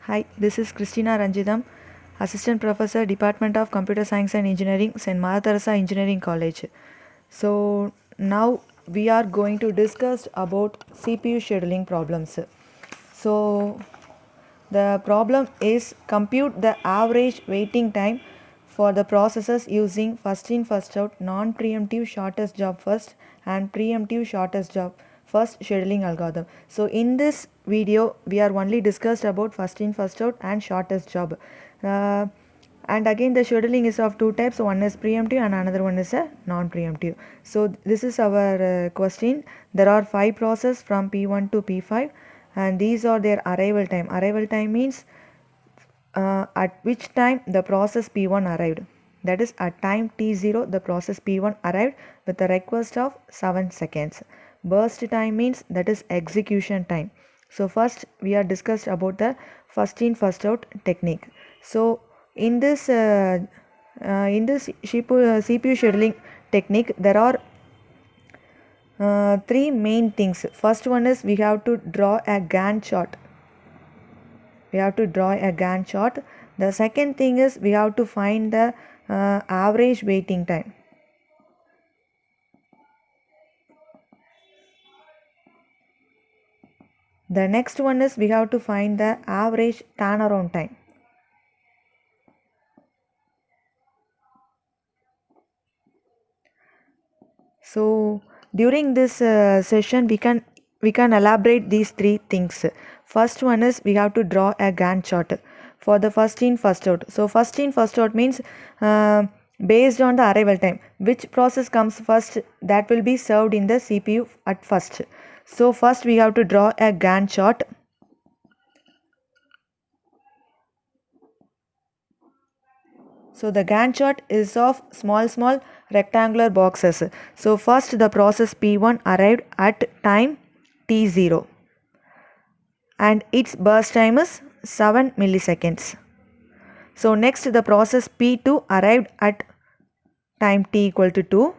Hi, this is Christina Ranjidam, Assistant Professor, Department of Computer Science and Engineering, St. Mother Teresa Engineering College. So now we are going to discuss about CPU scheduling problems. So the problem is compute the average waiting time for the processes using first in first out, non-preemptive shortest job first and preemptive shortest job first scheduling algorithm. So in this video we are only discussed about first in first out and shortest job. And again the scheduling is of two types, one is preemptive and another one is a non-preemptive. So this is our question. There are 5 processes from P1 to P5 and these are their arrival time. Arrival time means at which time the process P1 arrived. That is at time T0 the process P1 arrived with a request of 7 seconds. Burst time means that is execution time. So first we are discussed about the first in first out technique. So in this CPU scheduling technique there are three main things. First one is we have to draw a Gantt chart. The second thing is we have to find the average waiting time. The next one is we have to find the average turnaround time. So during this session we can elaborate these three things. First one is we have to draw a Gantt chart for the first in first out. So first in first out means based on the arrival time, which process comes first, that will be served in the CPU at first. So first we have to draw a Gantt chart. So the Gantt chart is of small rectangular boxes. So first the process P1 arrived at time T0 and its burst time is 7 milliseconds. So next the process P2 arrived at time T equal to 2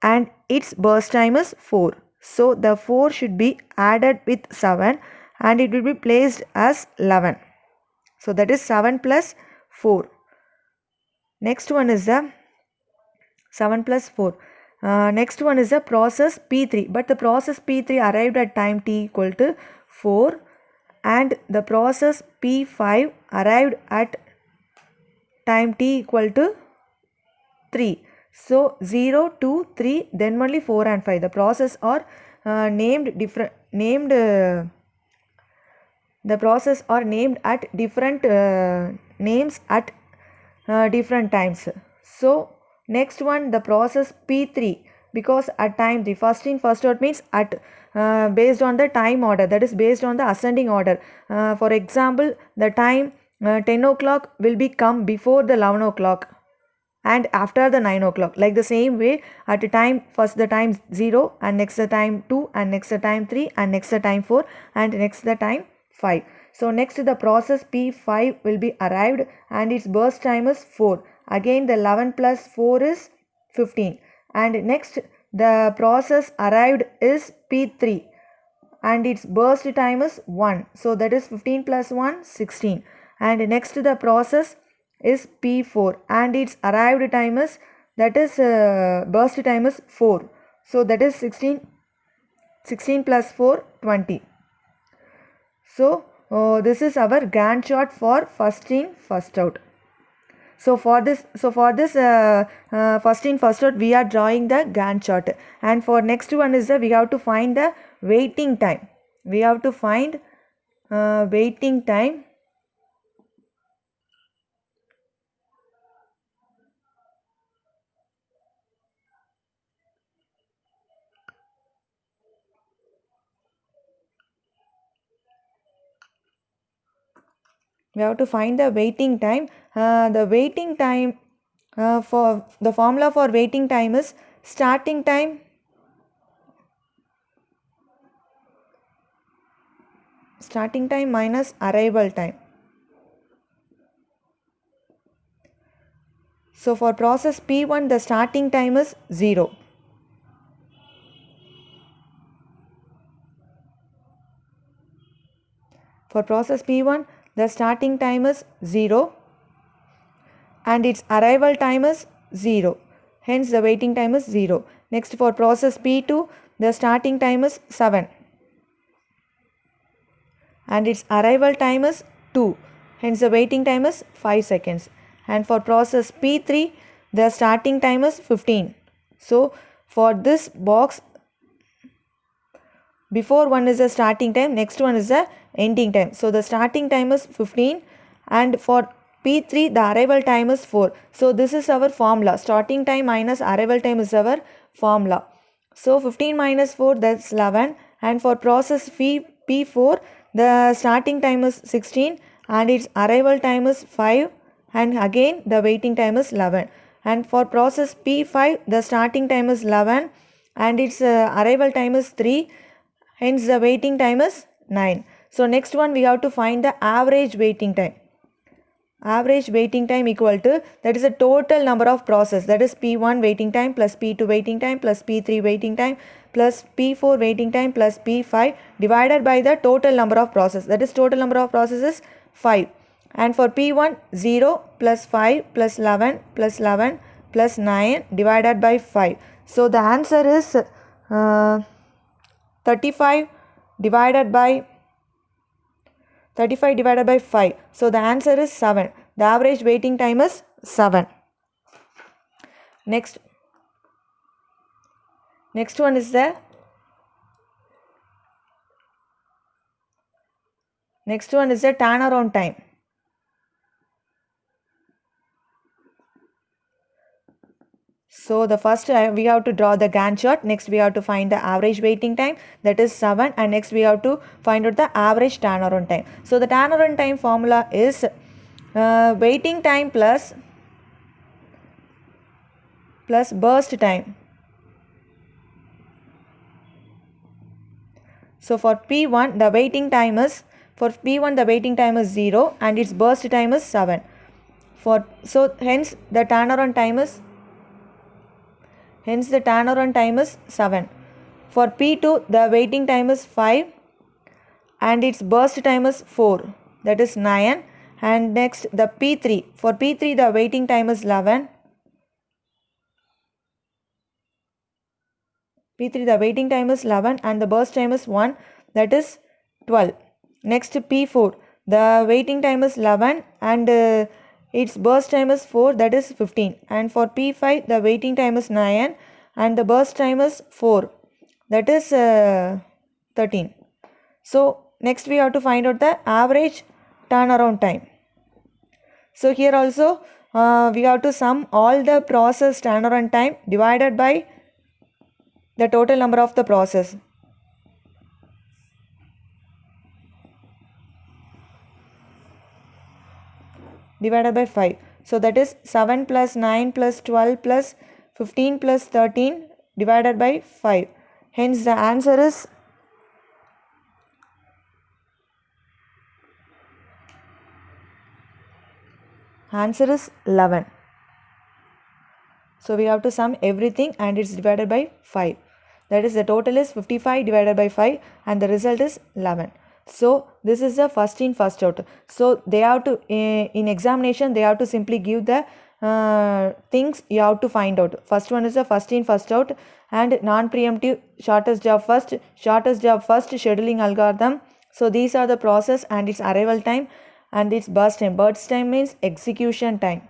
and its burst time is 4. So the 4 should be added with 7 and it will be placed as 11. So that is 7 plus 4. Next one is the 7 plus 4. Next one is the process P3, but the process P3 arrived at time T equal to 4 and the process P5 arrived at time T equal to 3. So 0, 2, 3, then only 4 and 5. The process are the process are named at different names at different times. So next one, the process P3, because at time the first in first out means at based on the time order, that is based on the ascending order. For example, the time 10 o'clock will be come before the 11 o'clock and after the 9 o'clock. Like the same way, at a time first the time 0 and next the time 2 and next the time 3 and next the time 4 and next the time 5. So next the process P5 will be arrived and its burst time is 4. Again the 11 plus 4 is 15 and next the process arrived is P3 and its burst time is 1. So that is 15 plus 1 16 and next the process is P4 and its arrived time is, that is burst time is 4. So that is 16 plus 4 20. So this is our Gantt chart for first in first out. So for this first in first out we are drawing the Gantt chart, and for next one is we have to find the waiting time. We have to find waiting time. We have to find the waiting time. The waiting time for the formula for waiting time is starting time minus arrival time. So for process P1 the starting time is 0. For process P1 the starting time is 0 and its arrival time is 0. Hence the waiting time is 0. Next, for process P2, the starting time is 7 and its arrival time is 2. Hence the waiting time is 5 seconds. And for process P3, the starting time is 15. So for this box, before one is the starting time, next one is the ending time. So the starting time is 15 and for P3 the arrival time is 4. So this is our formula. Starting time minus arrival time is our formula. So 15 minus 4, that's 11, and for process P4 the starting time is 16 and its arrival time is 5, and again the waiting time is 11. And for process P5 the starting time is 11 and its arrival time is 3. Hence the waiting time is 9. So next one we have to find the average waiting time. Average waiting time equal to, that is the total number of process, that is P1 waiting time plus P2 waiting time plus P3 waiting time plus P4 waiting time plus P5 divided by the total number of process, that is total number of processes 5. And for P1, 0 plus 5 plus 11 plus 11 plus 9 divided by 5. So the answer is 35 divided by 5. So the answer is 7. The average waiting time is 7. Next one is the turnaround time. So the first we have to draw the Gantt chart. Next we have to find the average waiting time, that is 7, and next we have to find out the average turnaround time. So the turnaround time formula is waiting time plus burst time. So for P1 the waiting time is 0 and its burst time is 7. Hence the turnaround time is 7. For P2 the waiting time is 5 and its burst time is 4, that is 9. And next the P3, for P3 the waiting time is 11. P3 the waiting time is 11 and the burst time is 1, that is 12. Next P4 the waiting time is 11 and its burst time is 4, that is 15. And for P5 the waiting time is 9 and the burst time is 4, that is 13. So next we have to find out the average turnaround time. So here also we have to sum all the process turnaround time divided by the total number of the process. Divided by 5. So that is 7 plus 9 plus 12 plus 15 plus 13 divided by 5. Hence the answer is 11. So we have to sum everything and it's divided by 5. That is, the total is 55 divided by 5 and the result is 11. So this is the first in first out. So they have to in examination they have to simply give the things you have to find out. First one is the first in first out and non-preemptive shortest job first scheduling algorithm. So these are the process and its arrival time and its burst time. Burst time means execution time.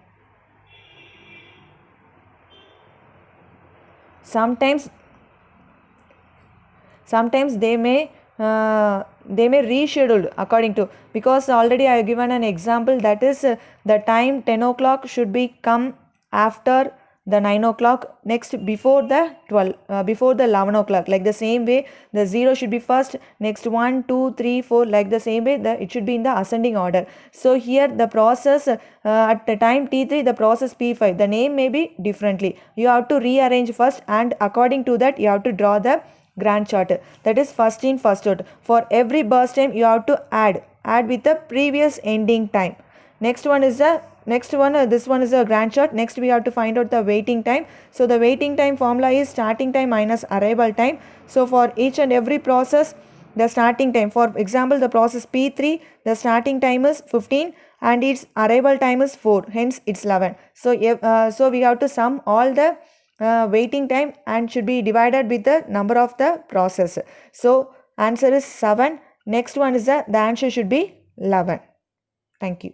Sometimes they may reschedule according to, because already I have given an example, that is the time 10 o'clock should be come after the 9 o'clock, next before the 11 o'clock. Like the same way the 0 should be first, next 1, 2, 3, 4, like the same way it should be in the ascending order. So here the process at the time T3, the process P5, the name may be differently. You have to rearrange first and according to that you have to draw the Gantt chart, that is first in first out. For every burst time you have to add with the previous ending time. This one is a Gantt chart. Next we have to find out the waiting time. So the waiting time formula is starting time minus arrival time. So for each and every process the starting time. For example, the process P3, the starting time is 15 and its arrival time is 4, hence it's 11. So so we have to sum all the waiting time and should be divided with the number of the process. So answer is 7. Next one is the answer should be 11. Thank you.